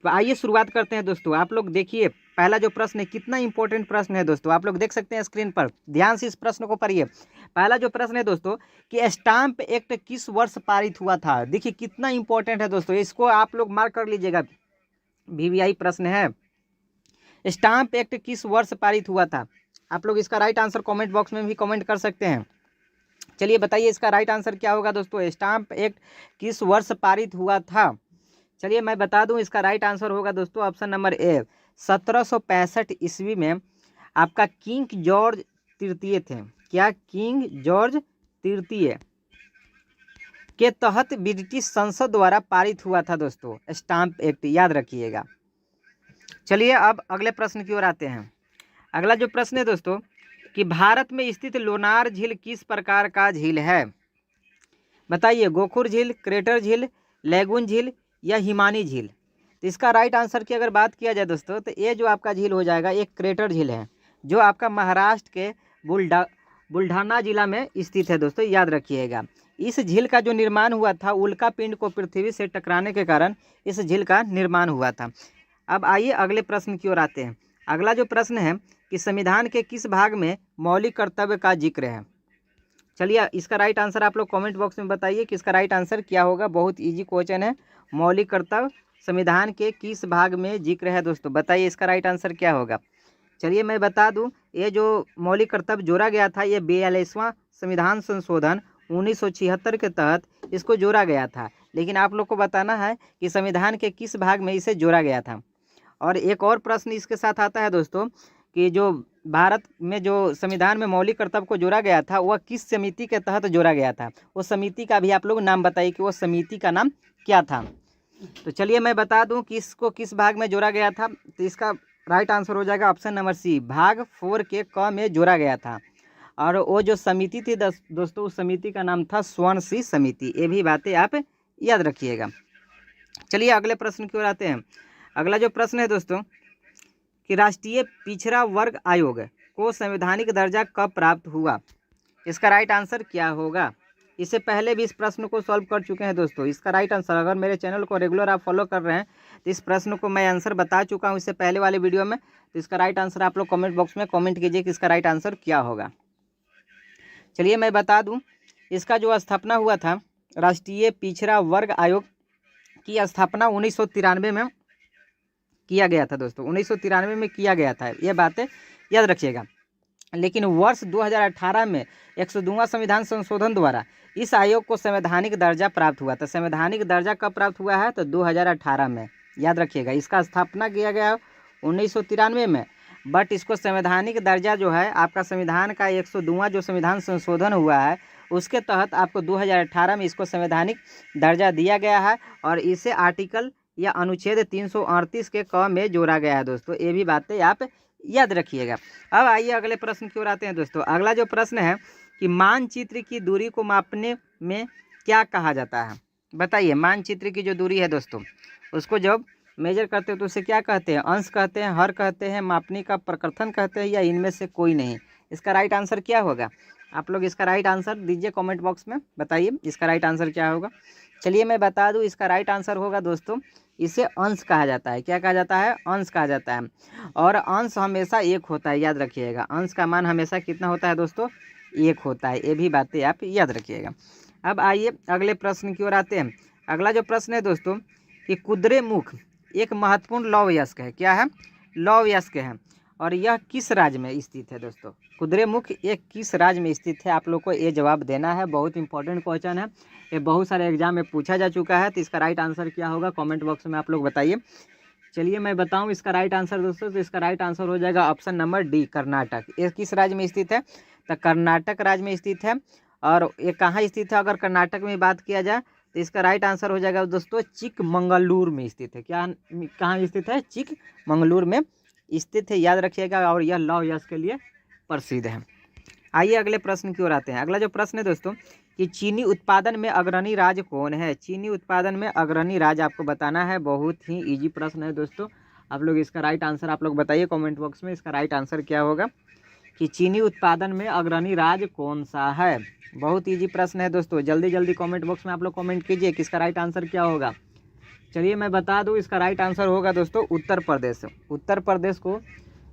तो आइए शुरुआत करते हैं दोस्तों। आप लोग देखिए पहला जो प्रश्न है कितना इंपॉर्टेंट प्रश्न है दोस्तों, आप लोग देख सकते हैं स्क्रीन पर, ध्यान से इस प्रश्न को पढ़िए। पहला जो प्रश्न है दोस्तों कि स्टाम्प एक्ट किस वर्ष पारित हुआ था। देखिए कितना इंपॉर्टेंट है दोस्तों, इसको आप लोग मार्क कर लीजिएगा, वीवीआई प्रश्न है। स्टाम्प एक्ट किस वर्ष पारित हुआ था। आप लोग इसका राइट आंसर कमेंट बॉक्स में भी कमेंट कर सकते हैं। चलिए बताइए इसका राइट आंसर क्या होगा दोस्तों, स्टाम्प एक्ट किस वर्ष पारित हुआ था। चलिए मैं बता दूं, इसका राइट आंसर होगा दोस्तों ऑप्शन नंबर ए, 1765 ईस्वी में आपका किंग जॉर्ज तृतीय थे। क्या किंग जॉर्ज तृतीय के तहत ब्रिटिश संसद द्वारा पारित हुआ था दोस्तों स्टाम्प एक्ट, याद रखिएगा। चलिए अब अगले प्रश्न की ओर आते हैं। अगला जो प्रश्न है दोस्तों कि भारत में स्थित लोनार झील किस प्रकार का झील है। बताइए, गोखुर झील, क्रेटर झील, लैगून झील या हिमानी झील। तो इसका राइट आंसर की अगर बात किया जाए दोस्तों तो ये जो आपका झील हो जाएगा एक क्रेटर झील है, जो आपका महाराष्ट्र के बुल्ढाना जिला में स्थित है दोस्तों, याद रखिएगा। इस झील का जो निर्माण हुआ था, उल्का पिंड को पृथ्वी से टकराने के कारण इस झील का निर्माण हुआ था। अब आइए अगले प्रश्न की ओर आते हैं। अगला जो प्रश्न है कि संविधान के किस भाग में मौलिक कर्तव्य का जिक्र है। चलिए इसका राइट आंसर आप लोग कमेंट बॉक्स में बताइए कि इसका राइट आंसर क्या होगा। बहुत इजी क्वेश्चन है। मौलिक कर्तव्य संविधान के किस भाग में जिक्र है दोस्तों, बताइए इसका राइट आंसर क्या होगा। चलिए मैं बता दूं, ये जो मौलिक कर्तव्य जोड़ा गया था, ये 42वां संविधान संशोधन 1976 के तहत इसको जोड़ा गया था। लेकिन आप लोग को बताना है कि संविधान के किस भाग में इसे जोड़ा गया था। और एक और प्रश्न इसके साथ आता है दोस्तों कि जो भारत में जो संविधान में मौलिक कर्तव्य को जोड़ा गया था वह किस समिति के तहत जोड़ा गया था। उस समिति का भी आप लोग नाम बताइए कि वो समिति का नाम क्या था। तो चलिए मैं बता दूं कि इसको किस भाग में जोड़ा गया था। तो इसका राइट आंसर हो जाएगा ऑप्शन नंबर सी, भाग 4 के क में जोड़ा गया था। और वो जो समिति थी दोस्तों, उस समिति का नाम था स्वर्ण सिंह समिति। ये भी बातें आप याद रखिएगा। चलिए अगले प्रश्न की ओर आते हैं। अगला जो प्रश्न है दोस्तों कि राष्ट्रीय पिछड़ा वर्ग आयोग को संवैधानिक दर्जा कब प्राप्त हुआ। इसका राइट आंसर क्या होगा। इससे पहले भी इस प्रश्न को सॉल्व कर चुके हैं दोस्तों। इसका राइट आंसर, अगर मेरे चैनल को रेगुलर आप फॉलो कर रहे हैं तो इस प्रश्न को मैं आंसर बता चुका हूं इससे पहले वाले वीडियो में। तो इसका राइट आंसर आप लोग कमेंट बॉक्स में कमेंट कीजिए कि इसका राइट आंसर क्या होगा। चलिए मैं बता दूं, इसका जो स्थापना हुआ था, राष्ट्रीय पिछड़ा वर्ग आयोग की स्थापना 1993 में किया गया था दोस्तों। 1993 में किया गया था, ये बातें याद रखिएगा। लेकिन वर्ष 2018 में 102वां संविधान संशोधन द्वारा इस आयोग को संवैधानिक दर्जा प्राप्त हुआ था। संवैधानिक दर्जा कब प्राप्त हुआ है तो 2018 में, याद रखिएगा। इसका स्थापना किया गया 1993 में, बट इसको संवैधानिक दर्जा जो है आपका संविधान का 102वां जो संविधान संशोधन हुआ है उसके तहत आपको 2018 में इसको संवैधानिक दर्जा दिया गया है। और इसे आर्टिकल या अनुच्छेद 338 के क में जोड़ा गया है दोस्तों। ये भी बातें आप याद रखिएगा। अब आइए अगले प्रश्न की ओर आते हैं दोस्तों। अगला जो प्रश्न है कि मानचित्र की दूरी को मापने में क्या कहा जाता है। बताइए, मानचित्र की जो दूरी है दोस्तों उसको जब मेजर करते हो तो उसे क्या कहते हैं, अंश कहते हैं, हर कहते हैं, मापने का प्रकृथन कहते हैं, या इनमें से कोई नहीं। इसका राइट आंसर क्या होगा। आप लोग इसका राइट आंसर दीजिए कमेंट बॉक्स में, बताइए इसका राइट आंसर क्या होगा। चलिए मैं बता दूं, इसका राइट आंसर होगा दोस्तों, इसे अंश कहा जाता है। क्या कहा जाता है, अंश कहा जाता है। और अंश हमेशा एक होता है, याद रखिएगा। अंश का मान हमेशा कितना होता है दोस्तों, एक होता है। ये भी बातें आप याद रखिएगा। अब आइए अगले प्रश्न की ओर आते हैं। अगला जो प्रश्न है दोस्तों कि कुद्रेमुख एक महत्वपूर्ण लौहयस्क है। क्या है, लौहयस्क है। और यह किस राज्य में स्थित है दोस्तों। कुद्रेमुख एक किस राज्य में स्थित है, आप लोग को ये जवाब देना है। बहुत इंपॉर्टेंट क्वेश्चन है, ये बहुत सारे एग्जाम में पूछा जा चुका है। तो इसका राइट आंसर क्या होगा कमेंट बॉक्स में आप लोग बताइए। चलिए मैं बताऊं इसका राइट आंसर दोस्तों, तो इसका राइट आंसर हो जाएगा ऑप्शन नंबर डी, कर्नाटक। ये किस राज्य में स्थित है, तो कर्नाटक राज्य में स्थित है। और ये कहाँ स्थित है, अगर कर्नाटक में बात किया जाए तो इसका राइट आंसर हो जाएगा दोस्तों चिकमंगलूर में स्थित है। क्या, कहाँ स्थित है, चिकमंगलूर में स्थित है, याद रखिएगा। और यह लौहयस्क के लिए प्रसिद्ध है। आइए अगले प्रश्न की ओर आते हैं। अगला जो प्रश्न है दोस्तों कि चीनी उत्पादन में अग्रणी राज्य कौन है। चीनी उत्पादन में अग्रणी राज्य आपको बताना है। बहुत ही इजी प्रश्न है दोस्तों। आप लोग इसका राइट आंसर आप लोग बताइए कमेंट बॉक्स में, इसका राइट आंसर क्या होगा कि चीनी उत्पादन में अग्रणी राज्य कौन सा है। बहुत इजी प्रश्न है दोस्तों। जल्दी जल्दी कमेंट बॉक्स में आप लोग कमेंट कीजिए कि इसका राइट आंसर क्या होगा। चलिए मैं बता दूं, इसका राइट आंसर होगा दोस्तों उत्तर प्रदेश। उत्तर प्रदेश को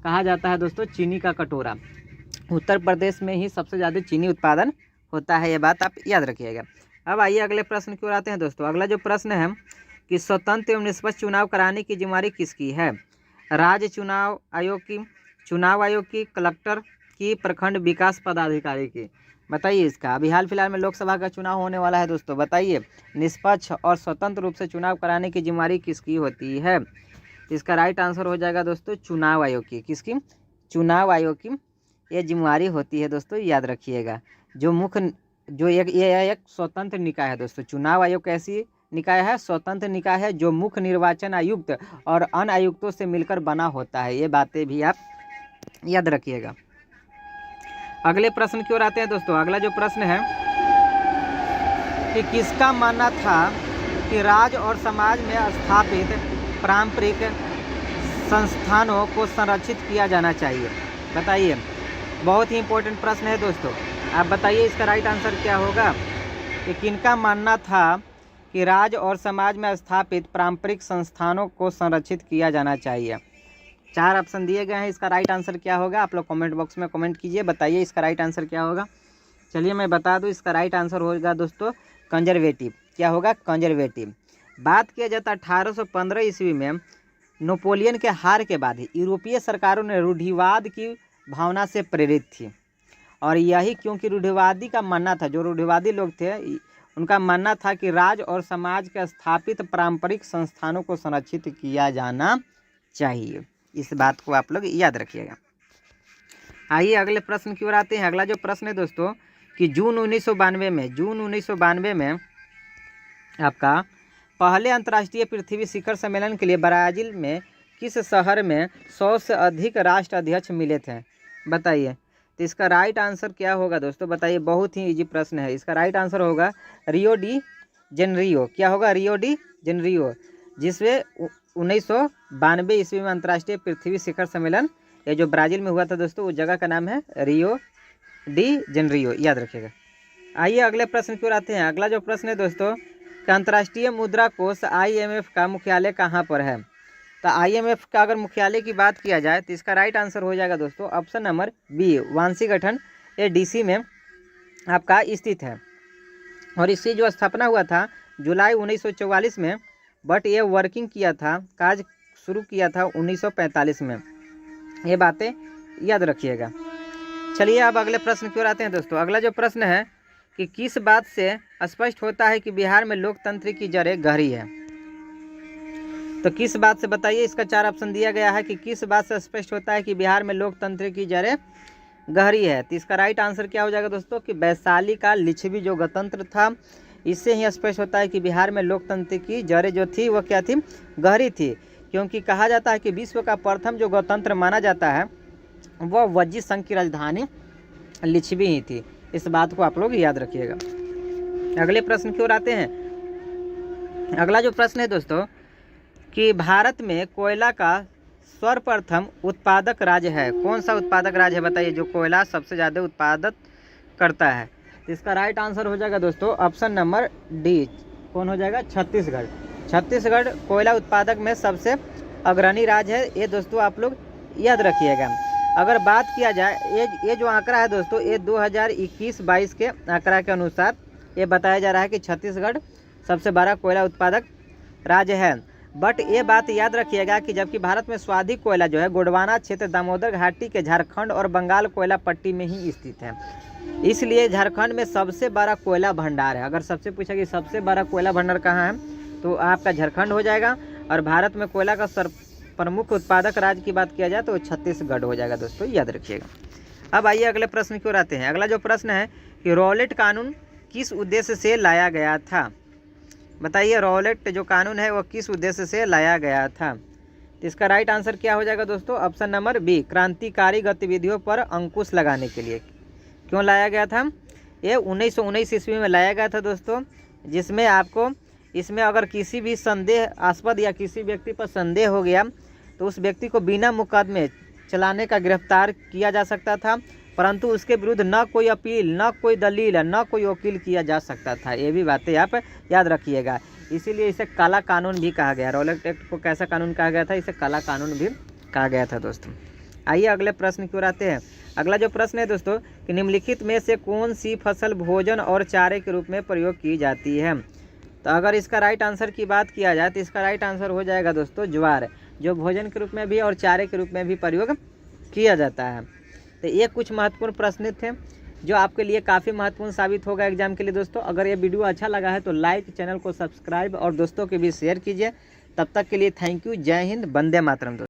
कहा जाता है दोस्तों चीनी का कटोरा। उत्तर प्रदेश में ही सबसे ज़्यादा चीनी उत्पादन होता है, ये बात आप याद रखिएगा। अब आइए अगले प्रश्न की ओर आते हैं दोस्तों। अगला जो प्रश्न है कि स्वतंत्र एवं निष्पक्ष चुनाव कराने की जिम्मेदारी किसकी है? राज्य चुनाव आयोग की, कलेक्टर की, प्रखंड विकास पदाधिकारी की? बताइए इसका। अभी हाल फिलहाल में लोकसभा का चुनाव होने वाला है दोस्तों। बताइए निष्पक्ष और स्वतंत्र रूप से चुनाव कराने की जिम्मेदारी किसकी होती है? इसका राइट आंसर हो जाएगा दोस्तों चुनाव आयोग की। किसकी? चुनाव आयोग की ये जिम्मेदारी होती है दोस्तों, याद रखिएगा। ये एक स्वतंत्र निकाय है दोस्तों। चुनाव आयोग कैसी निकाय है? स्वतंत्र निकाय है जो मुख्य निर्वाचन आयुक्त और अन्य आयुक्तों से मिलकर बना होता है। ये बातें भी आप याद रखिएगा। अगले प्रश्न की ओर आते हैं दोस्तों। अगला जो प्रश्न है कि किसका मानना था कि राज्य और समाज में स्थापित पारंपरिक संस्थानों को संरक्षित किया जाना चाहिए? बताइए, बहुत ही इंपॉर्टेंट प्रश्न है दोस्तों। आप बताइए इसका राइट आंसर क्या होगा कि किनका मानना था कि राज्य और समाज में स्थापित पारंपरिक संस्थानों को संरक्षित किया जाना चाहिए? 4 ऑप्शन दिए गए हैं, इसका राइट आंसर क्या होगा? आप लोग कमेंट बॉक्स में कमेंट कीजिए, बताइए इसका राइट आंसर क्या होगा। चलिए मैं बता दूं, इसका राइट आंसर होगा दोस्तों कंजर्वेटिव। क्या होगा? कंजर्वेटिव। बात किया जाता 1815 ईस्वी में नेपोलियन के हार के बाद यूरोपीय सरकारों ने रूढ़िवाद की भावना से प्रेरित थी, और यही क्योंकि रूढ़िवादी का मानना था, जो रूढ़िवादी लोग थे उनका मानना था कि राज्य और समाज के स्थापित पारंपरिक संस्थानों को संरक्षित किया जाना चाहिए। इस बात को आप लोग याद रखिएगा। आइए अगले प्रश्न की ओर आते हैं। अगला जो प्रश्न है दोस्तों कि जून 1992 में आपका पहले अंतर्राष्ट्रीय पृथ्वी शिखर सम्मेलन के लिए ब्राज़ील में किस शहर में 100 से अधिक राष्ट्र अध्यक्ष मिले थे? बताइए। तो इसका राइट आंसर क्या होगा दोस्तों? बताइए, बहुत ही इजी प्रश्न है। इसका राइट आंसर होगा रियो डी जेनरियो। क्या होगा? रियो डी जेनरियो, जिसमें 1992 ईस्वी में अंतर्राष्ट्रीय पृथ्वी शिखर सम्मेलन ये जो ब्राज़ील में हुआ था दोस्तों, उस जगह का नाम है रियो डी जेनरियो, याद रखिएगा। आइए अगले प्रश्न की ओर आते हैं। अगला जो प्रश्न है दोस्तों कि अंतर्राष्ट्रीय मुद्रा कोष IMF का मुख्यालय कहाँ पर है? तो IMF का अगर मुख्यालय की बात किया जाए तो इसका राइट आंसर हो जाएगा दोस्तों option number B, Washington DC में आपका स्थित है। और इसकी जो स्थापना हुआ था जुलाई 1944 में, बट ये वर्किंग किया था, कार्य शुरू किया था 1945 में। ये बातें याद रखिएगा। चलिए अब अगले प्रश्न की ओर आते हैं दोस्तों। अगला जो प्रश्न है कि किस बात से स्पष्ट होता है कि बिहार में लोकतंत्र की जड़ें गहरी है? तो किस बात से? बताइए। इसका 4 ऑप्शन दिया गया है कि किस बात से स्पष्ट होता है कि बिहार में लोकतंत्र की जड़ें गहरी है। तो इसका राइट आंसर क्या हो जाएगा दोस्तों कि वैशाली का लिच्छवी जो गणतंत्र था, इससे ही स्पष्ट होता है कि बिहार में लोकतंत्र की जड़ें जो थी वो क्या थी? गहरी थी। क्योंकि कहा जाता है कि विश्व का प्रथम जो गणतंत्र माना जाता है वह वज्जी संघ की राजधानी लिच्छवी ही थी। इस बात को आप लोग याद रखिएगा। अगले प्रश्न की ओर आते हैं। अगला जो प्रश्न है दोस्तों कि भारत में कोयला का सर्वप्रथम उत्पादक राज्य है। कौन सा उत्पादक राज्य है? बताइए, जो कोयला सबसे ज़्यादा उत्पादक करता है। इसका राइट आंसर हो जाएगा दोस्तों ऑप्शन नंबर डी। कौन हो जाएगा? छत्तीसगढ़। छत्तीसगढ़ कोयला उत्पादक में सबसे अग्रणी राज्य है। ये दोस्तों आप लोग याद रखिएगा। अगर बात किया जाए ये जो आंकड़ा है दोस्तों, ये 2021-22 के आंकड़ा के अनुसार ये बताया जा रहा है कि छत्तीसगढ़ सबसे बड़ा कोयला उत्पादक राज्य है। बट ये बात याद रखिएगा कि जबकि भारत में सर्वाधिक कोयला जो है गोंडवाना क्षेत्र, दामोदर घाटी के झारखंड और बंगाल कोयला पट्टी में ही स्थित है। इसलिए झारखंड में सबसे बड़ा कोयला भंडार है। अगर सबसे पूछा कि सबसे बड़ा कोयला भंडार कहाँ है तो आपका झारखंड हो जाएगा। और भारत में कोयला का प्रमुख उत्पादक राज्य की बात किया जाए तो छत्तीसगढ़ हो जाएगा दोस्तों, याद रखिएगा। अब आइए अगले प्रश्न की ओर आते हैं। अगला जो प्रश्न है कि रॉलेट कानून किस उद्देश्य से लाया गया था? बताइए, रॉलेट जो कानून है वो किस उद्देश्य से लाया गया था? इसका राइट आंसर क्या हो जाएगा दोस्तों ऑप्शन नंबर बी, क्रांतिकारी गतिविधियों पर अंकुश लगाने के लिए। क्यों लाया गया था? ये 1919 ईस्वी में लाया गया था दोस्तों, जिसमें आपको इसमें अगर किसी भी संदेहास्पद या किसी व्यक्ति पर संदेह हो गया तो उस व्यक्ति को बिना मुकदमे चलाने का गिरफ्तार किया जा सकता था, परंतु उसके विरुद्ध न कोई अपील, न कोई दलील, न कोई वकील किया जा सकता था। ये भी बातें आप याद रखिएगा। इसीलिए इसे काला कानून भी कहा गया। रॉलेट एक्ट को कैसा कानून कहा गया था? इसे काला कानून भी कहा गया था दोस्तों। आइए अगले प्रश्न की ओर आते हैं। अगला जो प्रश्न है दोस्तों कि निम्नलिखित में से कौन सी फसल भोजन और चारे के रूप में प्रयोग की जाती है? तो अगर इसका राइट आंसर की बात किया जाए तो इसका राइट आंसर हो जाएगा दोस्तों ज्वार, जो भोजन के रूप में भी और चारे के रूप में भी प्रयोग किया जाता है। तो ये कुछ महत्वपूर्ण प्रश्न थे जो आपके लिए काफ़ी महत्वपूर्ण साबित होगा एग्जाम के लिए दोस्तों। अगर ये वीडियो अच्छा लगा है तो लाइक, चैनल को सब्सक्राइब और दोस्तों के बीच शेयर कीजिए। तब तक के लिए थैंक यू। जय हिंद, वंदे मातरम दोस्तों।